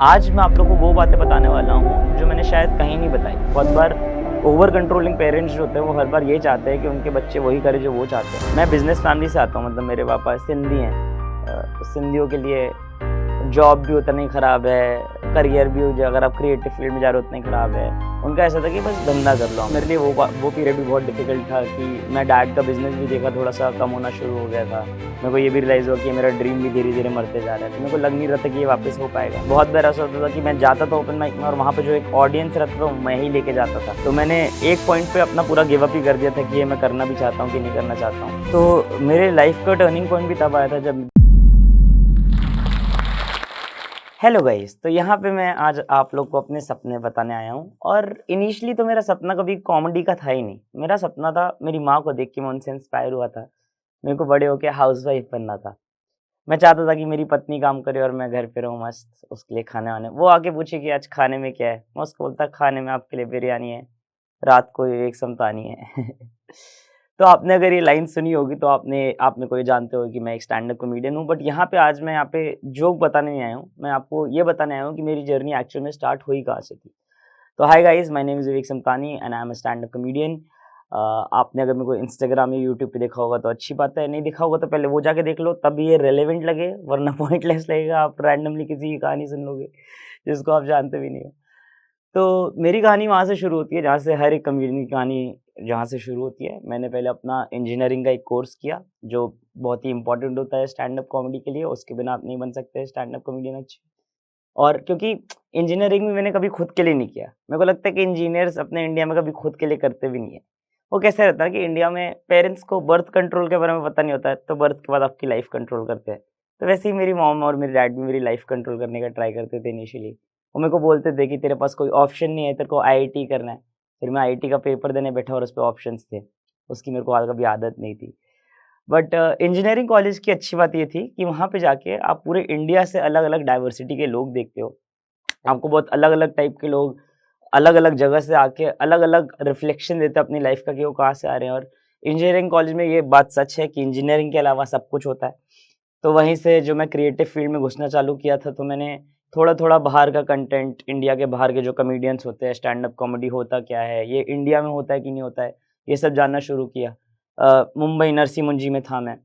आज मैं आप लोगों को वो बातें बताने वाला हूँ जो मैंने शायद कहीं नहीं बताई। बहुत बार ओवर कंट्रोलिंग पेरेंट्स जो होते हैं वो हर बार ये चाहते हैं कि उनके बच्चे वही करें जो वो चाहते हैं। मैं बिजनेस फैमिली से आता हूँ, मतलब मेरे पापा सिंधी हैं। तो सिंधियों के लिए जॉब भी उतना ही ख़राब है, करियर भी हो जाए, अगर आप क्रिएटिव फील्ड में जा रहे हो उतना ही ख़राब है। उनका ऐसा था कि बस धंधा कर लो। मेरे लिए वो पीरियड भी बहुत डिफ़िकल्ट था कि मैं डैड का बिज़नेस भी देखा, थोड़ा-सा कम होना शुरू हो गया था। मेरे को ये भी रियलाइज़ हुआ कि मेरा ड्रीम भी धीरे-धीरे मरते जा रहा है। तो मेरे को लग नहीं रहा था कि ये वापस हो पाएगा। बहुत बार ऐसा होता था कि मैं जाता था ओपन माइक में और वहाँ पे जो एक ऑडियंस रहता था वो मैं ही लेके जाता था। तो मैंने एक पॉइंट पे अपना पूरा गिव अप ही कर दिया था कि ये मैं करना भी चाहता हूँ कि नहीं करना चाहता हूँ। तो मेरे लाइफ़ का टर्निंग पॉइंट भी तब आया था जब हेलो गाइस, तो यहाँ पे मैं आज आप लोग को अपने सपने बताने आया हूँ। और इनिशियली तो मेरा सपना कभी कॉमेडी का था ही नहीं। मेरा सपना था, मेरी माँ को देख के मैं उनसे इंस्पायर हुआ था। मेरे को बड़े होके हाउसवाइफ बनना था। मैं चाहता था कि मेरी पत्नी काम करे और मैं घर पे रहूँ मस्त, उसके लिए खाने-वाने। वो आके पूछे कि आज खाने में क्या है? मैं उसको बोलता खाने में आपके लिए बिरयानी है, रात को एक समतानी है। तो आपने अगर ये लाइन सुनी होगी तो आप मेरे को ये जानते हो कि मैं एक स्टैंड अप कॉमेडियन हूँ। बट यहाँ पे आज मैं यहाँ पे जोक बताने नहीं आया हूँ। मैं आपको ये बताने आया हूँ कि मेरी जर्नी एक्चुअल में स्टार्ट हुई कहाँ से थी। तो hi guys, my name is Vivek Samtani and I am a stand up comedian. आपने अगर मेरे को इंस्टाग्राम या यूट्यूब पे देखा होगा तो अच्छी बात है, नहीं देखा होगा तो पहले वो जाके देख लो, तब ये रेलेवेंट लगे, वरना पॉइंटलेस लगेगा। आप रैंडमली किसी की कहानी सुन लोगे जिसको आप जानते भी नहीं हो। तो मेरी कहानी वहाँ से शुरू होती है जहाँ से हर एक कॉमेडियन की कहानी जहाँ से शुरू होती है। मैंने पहले अपना इंजीनियरिंग का एक कोर्स किया, जो बहुत ही इम्पोर्टेंट होता है स्टैंड अप कॉमेडी के लिए। उसके बिना आप नहीं बन सकते स्टैंड अप कॉमेडियन अच्छे। और क्योंकि इंजीनियरिंग भी मैंने कभी खुद के लिए नहीं किया। मेरे को लगता है कि इंजीनियर्स अपने इंडिया में कभी खुद के लिए करते भी नहीं है। वो कैसे रहता है कि इंडिया में पेरेंट्स को बर्थ कंट्रोल के बारे में पता नहीं होता है, तो बर्थ के बाद आपकी लाइफ कंट्रोल करते हैं। तो वैसे ही मेरी मॉम और मेरे डैड भी मेरी लाइफ कंट्रोल करने का ट्राई करते थे इनिशियली। वो मेरे को बोलते थे कि तेरे पास कोई ऑप्शन नहीं है, तेरे को आईआईटी करना है। फिर मैं आईआईटी का पेपर देने बैठा और उसपे ऑप्शंस थे। उसकी मेरे को कभी आदत नहीं थी। बट इंजीनियरिंग कॉलेज की अच्छी बात ये थी कि वहाँ पे जाके आप पूरे इंडिया से अलग-अलग डाइवर्सिटी के लोग देखते हो। आपको बहुत अलग-अलग टाइप के लोग अलग-अलग जगह से आके अलग-अलग रिफ्लेक्शन देते हैं अपनी लाइफ का कि वो कहाँ से आ रहे हैं। और इंजीनियरिंग कॉलेज में ये बात सच है कि इंजीनियरिंग के अलावा सब कुछ होता है। तो वहीं से जो मैं क्रिएटिव फील्ड में घुसना चालू किया था, तो मैंने थोड़ा-थोड़ा बाहर का कंटेंट, इंडिया के बाहर के जो कॉमेडियंस होते हैं, स्टैंड अप कॉमेडी होता क्या है, ये इंडिया में होता है कि नहीं होता है, ये सब जानना शुरू किया। मुंबई नरसी मुंजी में था मैं।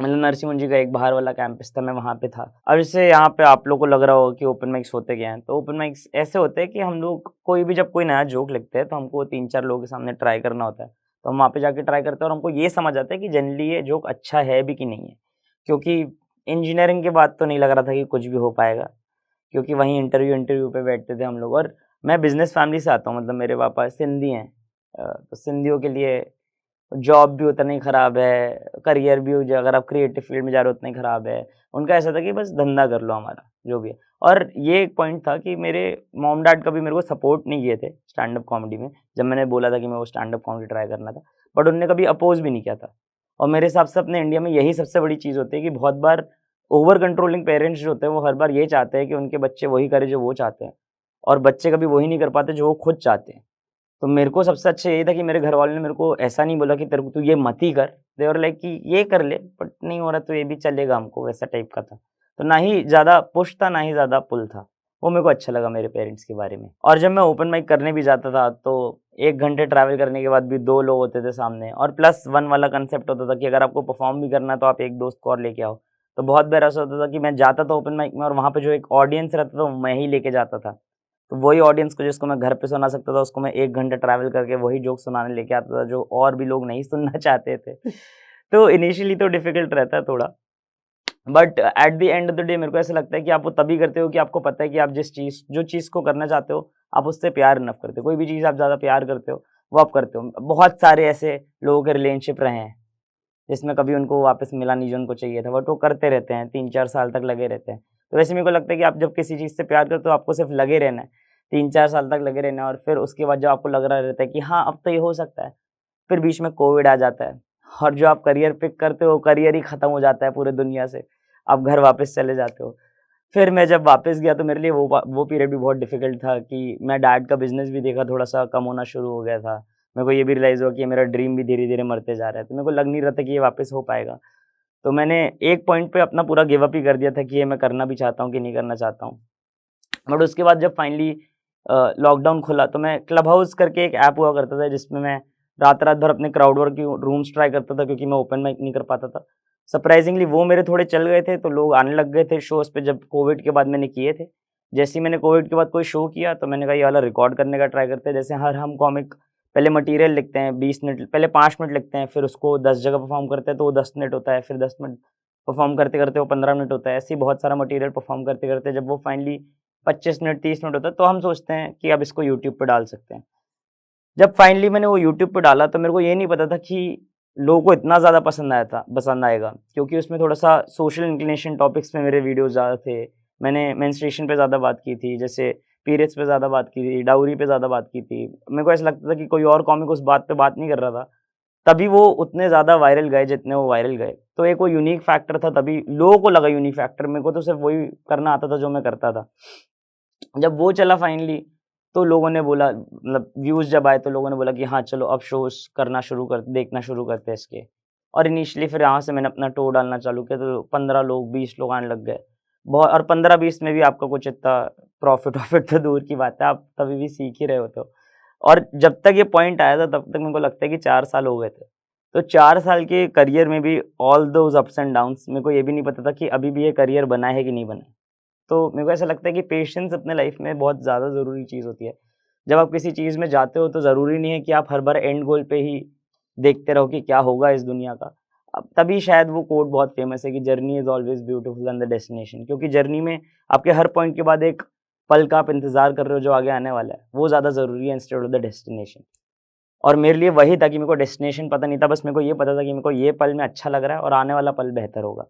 मतलब नरसिंह मुंजी का एक बाहर वाला कैंपस था, मैं वहाँ पे था। अब जैसे यहाँ पे आप लोगों को लग रहा होगा कि ओपन माइक्स होते क्या हैं, तो ओपन माइक्स ऐसे होते हैं कि हम लोग कोई भी जब कोई नया जोक लिखते हैं, तो हमको 3-4 लोगों के सामने ट्राई करना होता है। तो हम वहाँ पे जाके ट्राई करते हैं और हमको ये समझ आता है कि जनरली ये जोक अच्छा है भी कि नहीं है। क्योंकि इंजीनियरिंग के बाद तो नहीं लग रहा था कि कुछ भी हो पाएगा, क्योंकि वहीं इंटरव्यू पे बैठते थे हम लोग। और मैं बिज़नेस फैमिली से आता हूँ, मतलब मेरे पापा सिंधी हैं। तो सिंधियों के लिए जॉब भी उतना ही खराब है, करियर भी हो जाए, अगर आप क्रिएटिव फील्ड में जा रहे हो उतना ही खराब है। उनका ऐसा था कि बस धंधा कर लो हमारा, जो भी है। और ये एक पॉइंट था कि मेरे मॉम-डैड कभी मेरे को सपोर्ट नहीं किए थे स्टैंड अप कॉमेडी में, जब मैंने बोला था कि मैं वो स्टैंड अप कॉमेडी ट्राई करना था। बट उन्होंने कभी अपोज़ भी नहीं किया था। और मेरे हिसाब से अपने इंडिया में यही सबसे बड़ी चीज़ होती है कि बहुत बार ओवर कंट्रोलिंग पेरेंट्स जो होते हैं, वो हर बार ये चाहते हैं कि उनके बच्चे वही करें जो वो चाहते हैं। और बच्चे कभी वही नहीं कर पाते जो वो खुद चाहते हैं। तो मेरे को सबसे अच्छा यही था कि मेरे घरवालों ने मेरे को ऐसा नहीं बोला कि तेरे को तू ये मत ही कर। दे वर लाइक कि ये कर ले, बट नहीं हो रहा तो ये भी चलेगा हमको, वैसा टाइप का था। तो ना ही ज़्यादा पुश था, ना ही ज़्यादा पुल था। वो मेरे को अच्छा लगा मेरे पेरेंट्स के बारे में। और जब मैं ओपन माइक करने भी जाता था तो 1 घंटे ट्रैवल करने के बाद भी 2 लोग होते थे सामने, और प्लस 1 वाला कांसेप्ट होता था कि अगर आपको परफॉर्म भी करना है तो आप एक दोस्त को और लेके आओ। तो बहुत बार ऐसा होता था कि मैं जाता था ओपन माइक में और वहाँ पे जो एक ऑडियंस रहता था वो मैं ही लेके जाता था। तो वही ऑडियंस को जिसको मैं घर पे सुना सकता था, उसको मैं 1 घंटा ट्रैवल करके वही जोक सुनाने लेके आता था, जो और भी लोग नहीं सुनना चाहते थे। तो इनिशियली तो डिफ़िकल्ट रहता है थोड़ा, but at the end of the day मेरे को ऐसा लगता है कि आप वो तभी करते हो कि आपको पता है कि आप जो चीज़ को करना चाहते हो, आप उससे प्यार इनफ करते हो। कोई भी चीज़ आप ज़्यादा प्यार करते हो, वो आप करते हो। बहुत सारे ऐसे लोगों के रिलेशनशिप रहे हैं, जिसमें कभी उनको वापस मिला नहीं जो उनको चाहिए था, बट वो करते रहते हैं, 3-4 साल तक लगे रहते हैं। तो वैसे मेरे को लगता है कि आप जब किसी चीज़ से प्यार करते हो, आपको सिर्फ़ लगे रहना है, 3-4 साल तक लगे रहना है। और फिर उसके बाद जब आपको लग रहा रहता है कि हाँ, अब तो ये हो सकता है, फिर बीच में कोविड आ जाता है और जो आप करियर पिक करते हो, करियर ही खत्म हो जाता है पूरे दुनिया से। आप घर वापस चले जाते हो। फिर मैं जब वापस गया तो मेरे लिए वो पीरियड भी बहुत डिफ़िकल्ट था कि मैं डैड का बिज़नेस भी देखा, थोड़ा-सा कम होना शुरू हो गया था। मेरे को ये भी रियलाइज़ हुआ कि मेरा ड्रीम भी धीरे-धीरे मरते जा रहा है। तो मेरे को लग नहीं रहा था कि ये वापस हो पाएगा। तो मैंने एक पॉइंट पे अपना पूरा गिव अप ही कर दिया था कि ये मैं करना भी चाहता हूँ कि नहीं करना चाहता हूँ। बट उसके बाद जब फाइनली लॉकडाउन खुला तो मैं क्लब हाउस करके एक ऐप हुआ करता था जिसमें मैं रात-रात भर अपने क्राउड वर्क की रूम्स ट्राई करता था क्योंकि मैं ओपन माइक नहीं कर पाता था। सरप्राइज़िंगली वो मेरे थोड़े चल गए थे तो लोग आने लग गए थे शोज़ पे जब कोविड के बाद मैंने किए थे। जैसे ही मैंने कोविड के बाद कोई शो किया तो मैंने कहा ये वाला रिकॉर्ड करने का ट्राई करते हैं। जैसे हर हम कॉमिक पहले मटीरियल लिखते हैं 20 मिनट पहले 5 मिनट लिखते हैं फिर उसको 10 जगह परफ़ॉर्म करते हैं तो वो 10 मिनट होता है, फिर 10 मिनट परफ़ॉर्म करते-करते वो 15 मिनट होता है। ऐसे ही बहुत सारा मटीरियल परफ़ॉर्म करते-करते जब वो फाइनली 25 मिनट 30 मिनट होता है तो हम सोचते हैं कि अब इसको यूट्यूब पे डाल सकते हैं। जब फाइनली मैंने वो यूट्यूब पे डाला तो मेरे को ये नहीं पता था कि लोगों को इतना ज़्यादा पसंद आएगा क्योंकि उसमें थोड़ा-सा सोशल इंक्लिनेशन टॉपिक्स पे मेरे वीडियोज़ ज़्यादा थे। मैंने मेंस्ट्रुएशन पे ज़्यादा बात की थी, जैसे पीरियड्स पे ज़्यादा बात की थी, डाउरी पे ज़्यादा बात की थी। मेरे को ऐसा लगता था कि कोई और कॉमिक उस बात पे बात नहीं कर रहा था, तभी वो उतने ज़्यादा वायरल गए जितने वो वायरल गए। तो एक वो यूनिक फैक्टर था तभी लोगों को लगा यूनिक फैक्टर, मेरे को तो सिर्फ़ वही करना आता था जो मैं करता था। जब वो चला फाइनली तो लोगों ने बोला मतलब व्यूज़ जब आए तो लोगों ने बोला कि हाँ, चलो अब शोज़ करना शुरू कर देखना शुरू करते हैं इसके। और इनिशियली फिर यहाँ से मैंने अपना टो डालना चालू किया तो 15 लोग 20 लोग आने लग गए। बहुत और 15-20 में भी आपका कुछ इतना प्रॉफ़िट तो दूर की बात है, आप तभी भी सीख ही रहे होते हो। और जब तक ये पॉइंट आया था तब तक मेरे को लगता है कि 4 साल हो गए थे। तो 4 साल के करियर में भी all those ups and downs मेरे को ये भी नहीं पता था कि अभी भी ये करियर बना है कि नहीं बना है। तो मेरे को ऐसा लगता है कि पेशेंस अपने लाइफ में बहुत ज़्यादा ज़रूरी चीज़ होती है। जब आप किसी चीज़ में जाते हो तो ज़रूरी नहीं है कि आप हर बार एंड गोल पे ही देखते रहो कि क्या होगा इस दुनिया का। अब तभी शायद वो कोट बहुत फ़ेमस है कि journey is always beautiful then the destination क्योंकि जर्नी में आपके हर पॉइंट के बाद एक पल का आप इंतज़ार कर रहे हो जो आगे आने वाला है, वो ज़्यादा ज़रूरी है इंस्टेड ऑफ द डेस्टिनेशन। और मेरे लिए वही था कि मेरे को डेस्टिनेशन पता नहीं था, बस मेरे को ये पता था कि मेरे को ये पल में अच्छा लग रहा है और आने वाला पल बेहतर होगा।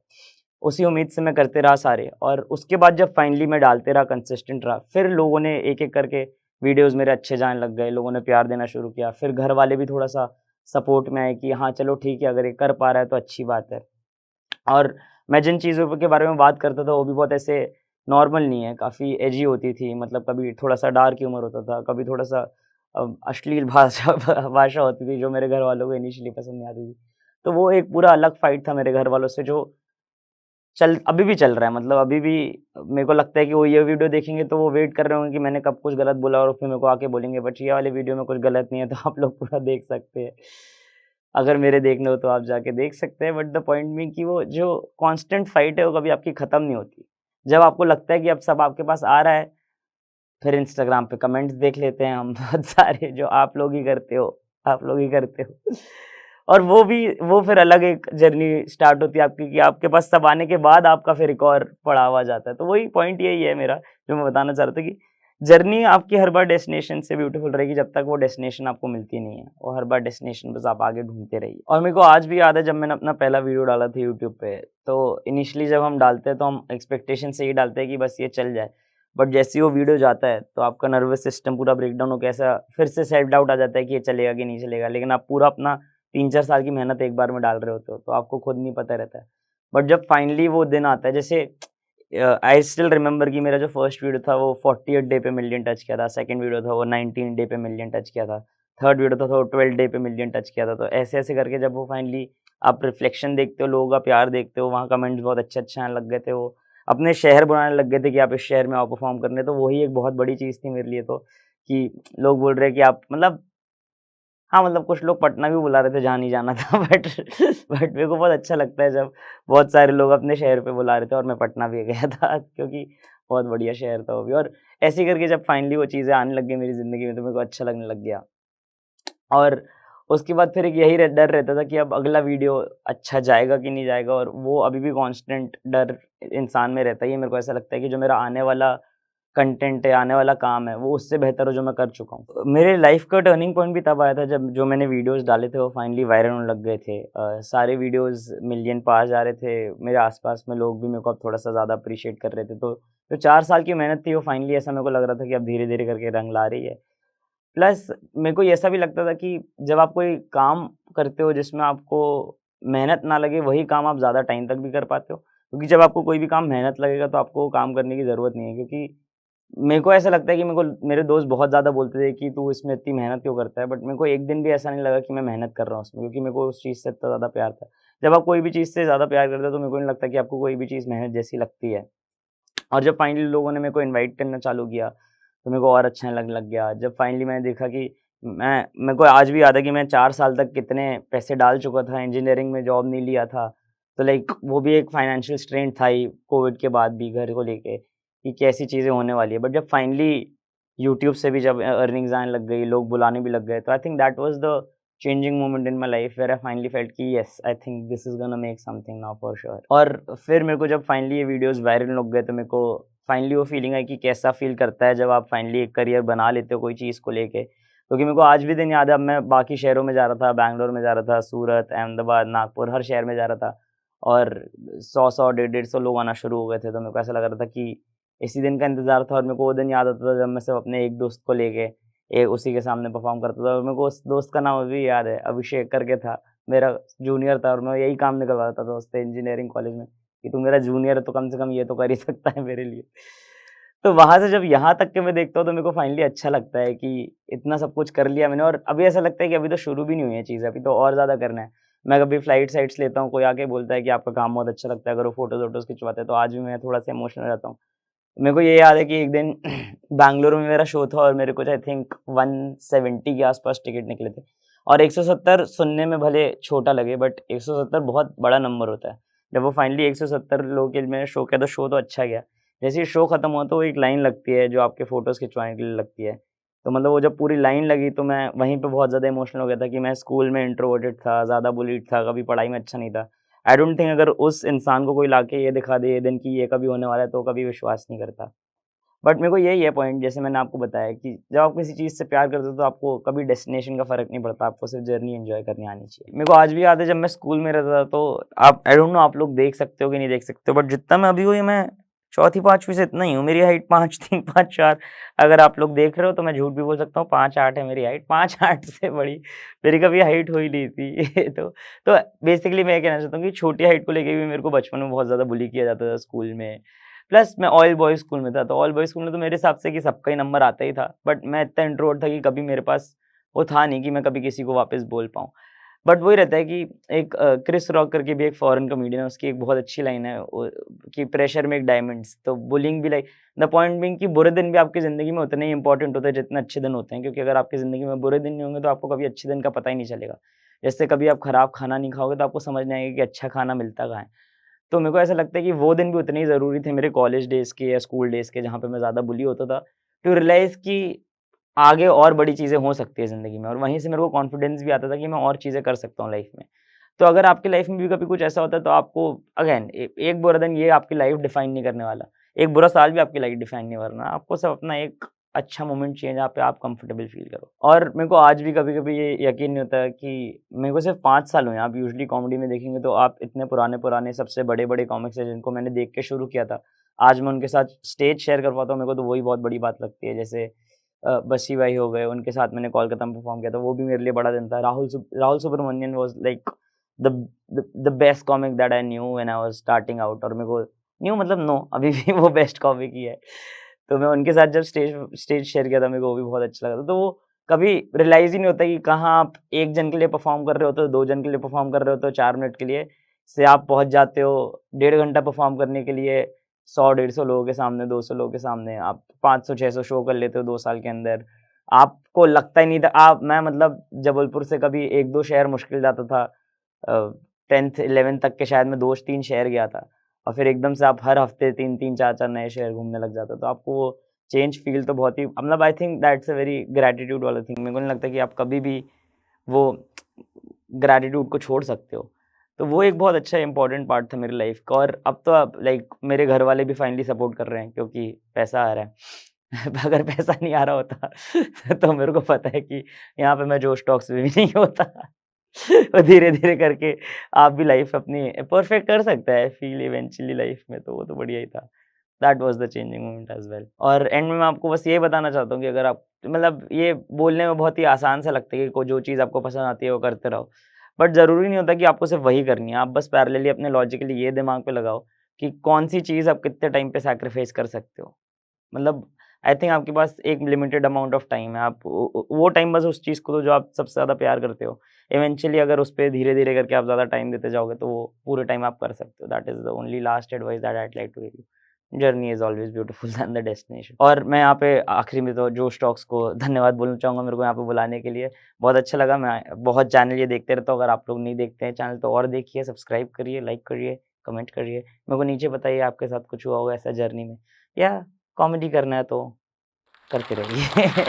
उसी उम्मीद से मैं करते रहा सारे और उसके बाद जब फाइनली मैं डालते रहा, कंसिस्टेंट रहा, फिर लोगों ने एक-एक करके वीडियोज़ मेरे अच्छे जाने लग गए, लोगों ने प्यार देना शुरू किया। फिर घर वाले भी थोड़ा-सा सपोर्ट में आए कि हाँ, चलो ठीक है, अगर ये कर पा रहा है तो अच्छी बात है। और मैं जिन चीज़ों के बारे में बात करता था, वो भी बहुत ऐसे नॉर्मल नहीं है, काफ़ी एजी होती थी। मतलब कभी थोड़ा-सा डार्क ह्यूमर होता था, कभी थोड़ा-सा अश्लील भाषा भाषा होती थी, जो मेरे घरवालों को इनिशियली पसंद नहीं आती थी। तो वो एक पूरा अलग फ़ाइट था मेरे घरवालों से, जो अभी भी चल रहा है। मतलब अभी भी मेरे को लगता है कि वो ये वीडियो देखेंगे तो वो वेट कर रहे होंगे कि मैंने कब कुछ गलत बोला और फिर मेरे को आके बोलेंगे, बट ये वाले वीडियो में कुछ गलत नहीं है, तो आप लोग पूरा देख सकते हैं। अगर मेरे देखने हो तो आप जाके देख सकते हैं, बट द पॉइंट बीइंग कि वो जो कांस्टेंट फाइट है वो कभी आपकी खत्म नहीं होती। जब आपको लगता है कि अब सब आपके पास आ रहा है, फिर इंस्टाग्राम पे कमेंट्स देख लेते हैं हम बहुत सारे, जो आप लोग ही करते हो, आप लोग ही करते हो। और वो फिर अलग एक जर्नी स्टार्ट होती है आपकी कि आपके पास सब आने के बाद आपका फिर एक और पड़ाव आ जाता है। तो वही पॉइंट यही है मेरा, जो मैं बताना चाह रहा था कि जर्नी आपकी हर बार डेस्टिनेशन से ब्यूटीफुल रहेगी जब तक वो डेस्टिनेशन आपको मिलती नहीं है, और हर बार डेस्टिनेशन बस आप आगे ढूँढते रहिए। और मेरे को आज भी याद है जब मैंने अपना पहला वीडियो डाला था यूट्यूब पे, तो इनिशियली जब हम डालते हैं तो हम एक्सपेक्टेशन से ही डालते हैं कि बस ये चल जाए। बट जैसे ही वो वीडियो जाता है तो आपका नर्वस सिस्टम पूरा ब्रेकडाउन होके ऐसा फिर से सेल्फ डाउट आ जाता है कि ये चलेगा कि नहीं चलेगा। लेकिन आप पूरा अपना 3-4 साल की मेहनत एक बार में डाल रहे होते हो, तो आपको खुद नहीं पता रहता है। बट जब फाइनली वो दिन आता है, जैसे आई स्टिल रिमेंबर कि मेरा जो फर्स्ट वीडियो था वो 48 डे पे मिलियन टच किया था, सेकंड वीडियो था वो 19 डे पे मिलियन टच किया था, थर्ड वीडियो था तो 12 डे पे मिलियन टच किया था। तो ऐसे-ऐसे करके जब वो फाइनली आप रिफ्लेक्शन देखते हो, लोगों का प्यार देखते हो, वहाँ कमेंट्स बहुत अच्छे-अच्छे आने लग गए थे। वो अपने शहर बनाने लग गए थे कि आप इस शहर में आओ परफ़ॉर्म करने, तो वही एक बहुत बड़ी चीज़ थी मेरे लिए तो, कि लोग बोल रहे हैं कि आप मतलब हाँ, मतलब कुछ लोग पटना भी बुला रहे थे जहाँ नहीं जाना था, बट मेरे को बहुत अच्छा लगता है जब बहुत सारे लोग अपने शहर पे बुला रहे थे और मैं पटना भी गया था क्योंकि बहुत बढ़िया शहर था वो भी। और ऐसे ही करके जब फाइनली वो चीज़ें आने लग गई मेरी ज़िंदगी में तो मेरे को अच्छा लगने लग गया। और उसके बाद फिर एक यही डर रहता था कि अब अगला वीडियो अच्छा जाएगा कि नहीं जाएगा, और वो अभी भी कांस्टेंट डर इंसान में रहता ही है। मेरे को ऐसा लगता है कि जो मेरा आने वाला कंटेंट है, आने वाला काम है, वो उससे बेहतर हो जो मैं कर चुका हूँ। मेरे लाइफ़ का टर्निंग पॉइंट भी तब आया था जब जो मैंने वीडियोज़ डाले थे वो फाइनली वायरल होने लग गए थे। सारे वीडियोज़ मिलियन पार जा रहे थे। मेरे आस-पास में लोग भी मेरे को अब थोड़ा-सा ज़्यादा अप्रिशिएट कर रहे थे। तो जो 4 साल की मेहनत थी वो फाइनली ऐसा मेरे को लग रहा था कि अब धीरे-धीरे करके रंग ला रही है। प्लस मेरे को ये ऐसा भी लगता था कि जब आप कोई काम करते हो जिसमें आपको मेहनत ना लगे, वही काम आप ज़्यादा टाइम तक भी कर पाते हो। क्योंकि जब आपको कोई भी काम मेहनत लगेगा तो आपको वो काम करने की ज़रूरत नहीं है, क्योंकि मेरे को ऐसा लगता है कि मेरे को मेरे दोस्त बहुत ज़्यादा बोलते थे कि तू इसमें इतनी मेहनत क्यों करता है? बट मेरे को एक दिन भी ऐसा नहीं लगा कि मैं मेहनत कर रहा हूँ उसमें, क्योंकि मेरे को उस चीज़ से इतना ज़्यादा प्यार था। जब आप कोई भी चीज़ से ज़्यादा प्यार करते हो तो मेरे को नहीं लगता कि आपको कोई भी चीज़ मेहनत जैसी लगती है। और जब फाइनली लोगों ने मेरे को इनवाइट करना चालू किया, तो मेरे को और अच्छा लग गया। जब फाइनली मैंने देखा कि मेरे को आज भी याद है कि मैं 4 साल तक कितने पैसे डाल चुका था, इंजीनियरिंग में जॉब नहीं लिया था। तो लाइक वो भी एक फाइनेंशियल स्ट्रेन था ही कोविड के बाद भी घर को लेके, कि कैसी चीज़ें होने वाली है। बट जब फाइनली यूट्यूब से भी जब अर्निंग्स आने लग गई, लोग बुलाने भी लग गए, तो I think that was the changing moment in my life where I finally felt कि yes, I think this is gonna make something now for sure. और फिर मेरे को जब फाइनली ये वीडियोज़ वायरल हो गए, तो मेरे को फाइनली वो फीलिंग आई कि कैसा फ़ील करता है जब आप फाइनली एक करियर बना लेते हो कोई चीज़ को लेके। क्योंकि मेरे को आज भी दिन याद है, अब मैं बाकी शहरों में जा रहा था, बैंगलोर में जा रहा था, सूरत, अहमदाबाद, नागपुर, हर शहर में जा रहा था, और 100-100, 150-150 लोग आना शुरू हो गए थे। तो मेरे को ऐसा लग रहा था कि इसी दिन का इंतज़ार था, और मेरे को वो दिन याद आता था जब मैं सिर्फ़ अपने एक दोस्त को लेके उसी के सामने परफ़ॉर्म करता था। और मेरे को उस दोस्त का नाम अभी भी याद है, अभिषेक करके था, मेरा जूनियर था, और मैं यही काम निकलवाता था उससे इंजीनियरिंग कॉलेज में, कि तू मेरा जूनियर है तो कम से कम ये तो कर ही सकता है मेरे लिए। तो वहाँ से जब यहाँ तक के मैं देखता हूँ, तो मेरे को फाइनली अच्छा लगता है कि इतना सब कुछ कर लिया मैंने, और अभी ऐसा लगता है कि अभी तो शुरू भी नहीं हुई है चीज़ें, अभी तो और ज़्यादा करना है। मैं कभी फ्लाइट्स लेता हूँ, कोई आके बोलता है कि आपका काम बहुत अच्छा लगता है, अगर वो फ़ोटोज़-वोटोज़ खिंचवाते हैं, तो आज भी मैं थोड़ा-सा इमोशनल हो जाता हूँ। मेरे को ये याद है कि एक दिन बैंगलोर में मेरा शो था, और मेरे कुछ आई थिंक 170 के आस-पास टिकट निकले थे, और 170 सुनने में भले छोटा लगे, बट 170 बहुत बड़ा नंबर होता है। जब वो फाइनली 170 लोगों के लिए मैंने शो किया, तो शो तो अच्छा गया। जैसे ही शो खत्म हुआ, तो वो एक लाइन लगती है जो आपके फ़ोटोज़ खिंचवाने के लिए लगती है। तो मतलब वो जब पूरी लाइन लगी, तो मैं वहीं पे बहुत ज़्यादा इमोशनल हो गया था कि मैं स्कूल में इंट्रोवर्टेड था, ज़्यादा बुलीड था, कभी पढ़ाई में अच्छा नहीं था। आई डोंट थिंक अगर उस इंसान को कोई लाके ये दिखा दे ये दिन कि ये कभी होने वाला है, तो कभी विश्वास नहीं करता। बट मेरे को यही है पॉइंट, जैसे मैंने आपको बताया कि जब आप किसी चीज़ से प्यार करते हो, तो आपको कभी डेस्टिनेशन का फ़र्क नहीं पड़ता, आपको सिर्फ़ जर्नी एन्जॉय करनी आनी चाहिए। मेरे को आज भी याद है जब मैं स्कूल में रहता था, तो आप आई डोंट नो आप लोग देख सकते हो कि नहीं देख सकते हो, बट जितना मैं अभी हूँ, ये मैं चौथी-5वीं से इतना ही हूँ। मेरी हाइट 5'3", 5'4", अगर आप लोग देख रहे हो तो मैं झूठ भी बोल सकता हूँ, 5'8" है मेरी हाइट, 5'8" से बड़ी मेरी कभी हाइट हो ही नहीं थी। तो बेसिकली मैं ये कहना चाहता हूँ कि छोटी हाइट को लेके भी मेरे को बचपन में बहुत ज़्यादा बुली किया जाता था स्कूल में। प्लस मैं ऑल बॉयज़ स्कूल में था, तो ऑल बॉयज़ स्कूल में तो मेरे हिसाब से कि सबका ही नंबर आता ही था। बट मैं इतना इंट्रोवर्ट था कि कभी मेरे पास वो था नहीं कि मैं कभी किसी को वापस बोल पाऊँ। बट वही रहता है कि एक क्रिस रॉक करके भी एक फॉरेन कॉमेडियन है, उसकी एक बहुत अच्छी लाइन है कि प्रेशर मेक डायमंड्स। तो बुलिंग भी लाइक द पॉइंट बीइंग कि बुरे दिन भी आपकी ज़िंदगी में उतने ही इम्पोर्टेंट होते हैं जितने अच्छे दिन होते हैं, क्योंकि अगर आपकी ज़िंदगी में बुरे दिन नहीं होंगे, तो आपको कभी अच्छे दिन का पता ही नहीं चलेगा। जैसे कभी आप खराब खाना नहीं खाओगे, तो आपको समझ नहीं आएगा कि अच्छा खाना मिलता कहाँ है। तो मेरे को ऐसा लगता है कि वो दिन भी उतने ही ज़रूरी थे मेरे कॉलेज डेज़ के या स्कूल डेज़ के, जहाँ पे मैं ज़्यादा बुली होता था, टू रियलाइज़ कि आगे और बड़ी चीज़ें हो सकती है ज़िंदगी में, और वहीं से मेरे को कॉन्फिडेंस भी आता था कि मैं और चीज़ें कर सकता हूँ लाइफ़ में। तो अगर आपकी लाइफ़ में भी कभी कुछ ऐसा होता है, तो आपको अगेन एक बुरा दिन ये आपकी लाइफ़ डिफाइन नहीं करने वाला। एक बुरा साल भी आपकी लाइफ़ डिफाइन नहीं करना। आपको सिर्फ़ अपना एक अच्छा मोमेंट चाहिए जहाँ पे आप कंफर्टेबल फ़ील करो। और मेरे को आज भी कभी-कभी ये यकीन नहीं होता है कि मेरे को सिर्फ़ 5 साल हुए हैं। आप यूजुअली कॉमेडी में देखेंगे तो आप इतने पुराने-पुराने सबसे बड़े-बड़े कॉमिक्स हैं जिनको मैंने देख के शुरू किया था। आज मैं उनके साथ स्टेज शेयर कर पाता हूँ, मेरे को तो वही बहुत बड़ी बात लगती है। जैसे बस्सी भाई हो गए, उनके साथ मैंने कोलकाता में परफ़ॉर्म किया था, वो भी मेरे लिए बड़ा दिन था। Rahul Subramanian was like the the best comic that I knew when I was starting out, और मेरे को न्यू मतलब नो, अभी भी वो बेस्ट कॉमिक ही है। तो मैं उनके साथ जब स्टेज स्टेज शेयर किया था, मेरे को वो भी बहुत अच्छा लगा था। तो वो कभी रियलाइज़ ही नहीं होता कि कहाँ आप 1 जन के लिए परफ़ॉर्म कर रहे होते हो, 2 जन के लिए परफ़ॉर्म कर रहे होते हो 4 मिनट के लिए, से आप पहुँच जाते हो 1.5 घंटा परफ़ॉर्म करने के लिए 100 150 लोगों के सामने, 200 लोगों के सामने, आप 500-600 शो कर लेते हो 2 साल के अंदर। आपको लगता ही नहीं था, आप मैं मतलब जबलपुर से कभी 1-2 शहर मुश्किल जाता था। 10th 11th तक के शायद मैं 2-3 शहर गया था, और फिर एकदम से आप हर हफ्ते 3-3 4-4 नए शहर घूमने लग जाते हो, तो आपको वो चेंज फ़ील तो बहुत ही मतलब I think that's a very gratitude वाला थिंग। मेरे को नहीं लगता कि आप कभी भी वो ग्रैटिट्यूड को छोड़ सकते हो। तो वो एक बहुत अच्छा इम्पोर्टेंट पार्ट था मेरी लाइफ़ का, और अब तो अब लाइक मेरे घर वाले भी फाइनली सपोर्ट कर रहे हैं क्योंकि पैसा आ रहा है। अगर पैसा नहीं आ रहा होता तो मेरे को पता है कि यहाँ पे मैं जोश टॉक्स में भी नहीं होता। और धीरे-धीरे करके आप भी लाइफ़ अपनी परफेक्ट कर सकते हैं फ़ील इवेंचुअली लाइफ़ में, तो वो तो बढ़िया ही था। That was the changing moment as well. और एंड में मैं आपको बस ये बताना चाहता हूँ कि अगर आप मतलब ये बोलने में बहुत ही आसान सा लगता है कि को जो चीज़ आपको पसंद आती है वो करते रहो। बट ज़रूरी नहीं होता कि आपको सिर्फ़ वही करनी है। आप बस पैरेलली अपने लॉजिकली ये दिमाग पे लगाओ कि कौन-सी चीज़ आप कितने टाइम पे सैक्रिफ़ाइस कर सकते हो। मतलब आई थिंक आपके पास एक लिमिटेड अमाउंट ऑफ टाइम है। आप वो टाइम बस उस चीज़ को दो जो आप सबसे ज़्यादा प्यार करते हो। इवेंचुअली अगर उस पे धीरे-धीरे करके आप ज़्यादा टाइम देते जाओगे, तो वो पूरे टाइम आप कर सकते हो। That is the only last advice that I'd like to give you. Journey is always beautiful than the destination. और मैं यहाँ पे आखिरी में तो जोश टॉक्स को धन्यवाद बोलना चाहूँगा मेरे को यहाँ पे बुलाने के लिए। बहुत अच्छा लगा, मैं बहुत चैनल ये देखते रहता हूँ, अगर आप लोग नहीं देखते हैं चैनल तो और देखिए, सब्सक्राइब करिए, लाइक करिए, कमेंट करिए। मेरे को नीचे बताइए आपके साथ कुछ हुआ होगा ऐसा जर्नी में, या कॉमेडी करना है तो करते रहिए।